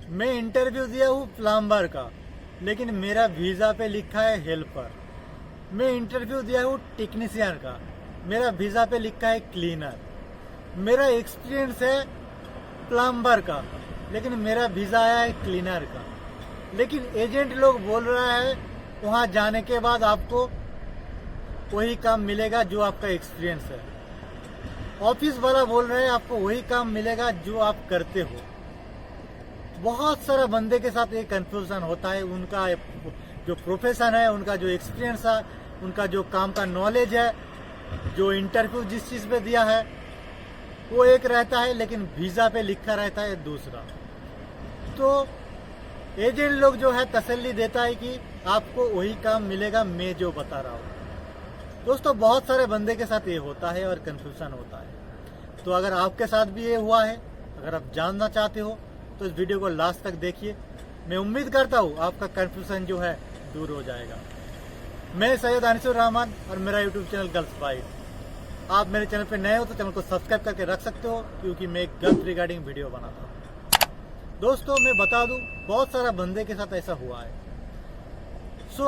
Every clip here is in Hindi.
मैं इंटरव्यू दिया हूँ प्लम्बर का, लेकिन मेरा वीज़ा पे लिखा है हेल्पर। मैं इंटरव्यू दिया हूँ टेक्नीशियन का, मेरा वीज़ा पे लिखा है क्लीनर। मेरा एक्सपीरियंस है प्लम्बर का, लेकिन मेरा वीज़ा आया है क्लीनर का। लेकिन एजेंट लोग बोल रहा है वहाँ जाने के बाद आपको वही काम मिलेगा जो आपका एक्सपीरियंस है। ऑफिस वाला बोल रहे हैं आपको वही काम मिलेगा जो आप करते हो। बहुत सारा बंदे के साथ ये कंफ्यूजन होता है। उनका जो प्रोफेशन है, उनका जो एक्सपीरियंस है, उनका जो काम का नॉलेज है, जो इंटरव्यू जिस चीज़ पे दिया है वो एक रहता है, लेकिन वीज़ा पे लिखा रहता है दूसरा। तो एजेंट लोग जो है तसल्ली देता है कि आपको वही काम मिलेगा मैं जो बता रहा हूँ। दोस्तों, बहुत सारे बंदे के साथ ये होता है और कंफ्यूजन होता है। तो अगर आपके साथ भी ये हुआ है, अगर आप जानना चाहते हो तो इस वीडियो को लास्ट तक देखिए। मैं उम्मीद करता हूँ आपका कंफ्यूजन जो है दूर हो जाएगा। मैं सैयद अनिसुर रहमान और मेरा यूट्यूब चैनल गर्ल्स बाइट। आप मेरे चैनल पे नए हो तो चैनल को सब्सक्राइब करके रख सकते हो, क्योंकि मैं गर्ल्स रिगार्डिंग वीडियो बनाता हूँ। दोस्तों, मैं बता दूं, बहुत सारा बंदे के साथ ऐसा हुआ है।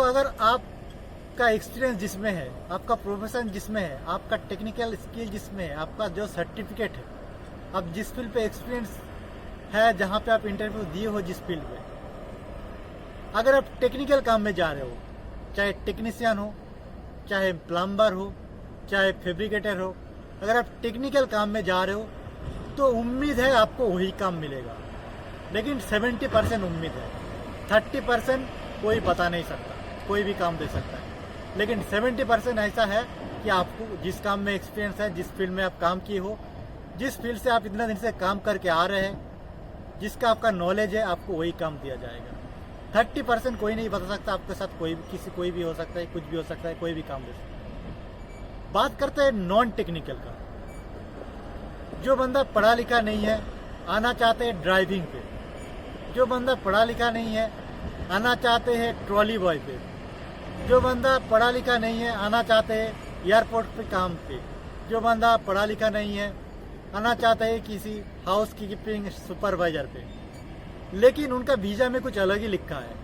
अगर आपका एक्सपीरियंस जिसमें है, आपका प्रोफेशन जिसमें है, आपका टेक्निकल स्किल जिसमें है, आपका जो सर्टिफिकेट है, आप जिस फील्ड पे एक्सपीरियंस है, जहाँ पे आप इंटरव्यू दिए हो जिस फील्ड में, अगर आप टेक्निकल काम में जा रहे हो, चाहे टेक्नीशियन हो, चाहे प्लम्बर हो, चाहे फैब्रिकेटर हो, अगर आप टेक्निकल काम में जा रहे हो तो उम्मीद है आपको वही काम मिलेगा। लेकिन 70% उम्मीद है, 30% कोई बता नहीं सकता, कोई भी काम दे सकता है। लेकिन 70% ऐसा है कि आपको जिस काम में एक्सपीरियंस है, जिस फील्ड में आप काम किए हो, जिस फील्ड से आप इतना दिन से काम करके आ रहे हैं, जिसका आपका नॉलेज है, आपको वही काम दिया जाएगा। 30% कोई नहीं बता सकता। आपके साथ कोई भी हो सकता है, कुछ भी हो सकता है, कोई भी काम दे सकता है। बात करते हैं नॉन टेक्निकल का। जो बंदा पढ़ा लिखा नहीं है, आना चाहते हैं ड्राइविंग पे। जो बंदा पढ़ा लिखा नहीं है, आना चाहते हैं ट्रॉली बॉय पे। जो बंदा पढ़ा लिखा नहीं है, आना चाहते हैं एयरपोर्ट पे काम पे। जो बंदा पढ़ा लिखा नहीं है, आना चाहता है किसी हाउस कीपिंग सुपरवाइजर पे। लेकिन उनका वीज़ा में कुछ अलग ही लिखा है।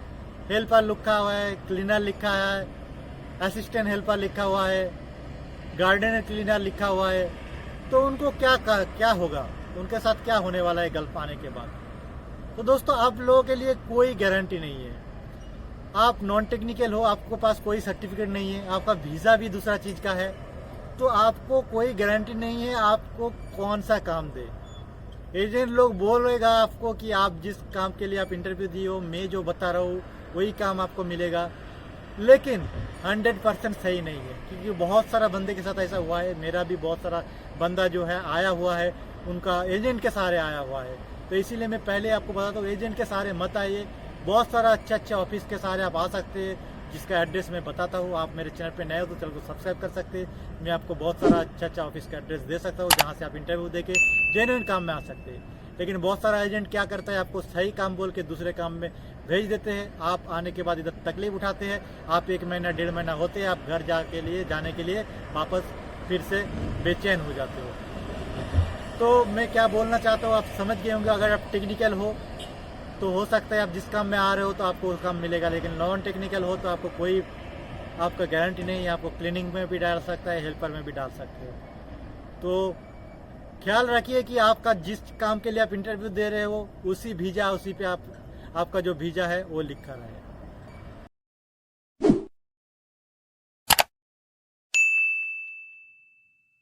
हेल्पर लिखा हुआ है, क्लीनर लिखा है, असिस्टेंट हेल्पर लिखा हुआ है, गार्डनर क्लीनर लिखा हुआ है। तो उनको क्या होगा, उनके साथ क्या होने वाला है गल्फ आने के बाद। तो दोस्तों, आप लोगों के लिए कोई गारंटी नहीं है। आप नॉन टेक्निकल हो, आपके पास कोई सर्टिफिकेट नहीं है, आपका वीज़ा भी दूसरा चीज़ का है, तो आपको कोई गारंटी नहीं है आपको कौन सा काम दे। एजेंट लोग बोलेगा आपको कि आप जिस काम के लिए आप इंटरव्यू दिए हो, मैं जो बता रहा हूँ वही काम आपको मिलेगा। लेकिन 100% सही नहीं है, क्योंकि बहुत सारा बंदे के साथ ऐसा हुआ है। मेरा भी बहुत सारा बंदा जो है आया हुआ है, उनका एजेंट के सहारे आया हुआ है। तो इसीलिए मैं पहले आपको बताता हूँ, एजेंट के सहारे मत आइए। बहुत सारा अच्छा ऑफिस के सहारे आप आ सकते हैं, जिसका एड्रेस मैं बताता हूँ। आप मेरे चैनल पे नए हो तो चैनल को सब्सक्राइब कर सकते हैं। मैं आपको बहुत सारा अच्छा ऑफिस का एड्रेस दे सकता हूँ, जहाँ से आप इंटरव्यू देके जेन्युइन काम में आ सकते हैं। लेकिन बहुत सारा एजेंट क्या करता है, आपको सही काम बोल के दूसरे काम में भेज देते हैं। आप आने के बाद इधर तकलीफ उठाते हैं। आप 1 महीना 1.5 महीना होते हैं, आप घर जाने के लिए वापस फिर से बेचैन हो जाते हो। तो मैं क्या बोलना चाहता हूँ आप समझ गए होंगे। अगर आप टेक्निकल हो तो हो सकता है आप जिस काम में आ रहे हो तो आपको काम मिलेगा, लेकिन नॉन टेक्निकल हो तो आपको कोई आपका गारंटी नहीं है। आपको क्लीनिंग में भी डाल सकता है, हेल्पर में भी डाल सकते हो। तो ख्याल रखिए कि आपका जिस काम के लिए आप इंटरव्यू दे रहे हो उसी पे आपका जो वीज़ा है वो लिखा रहे।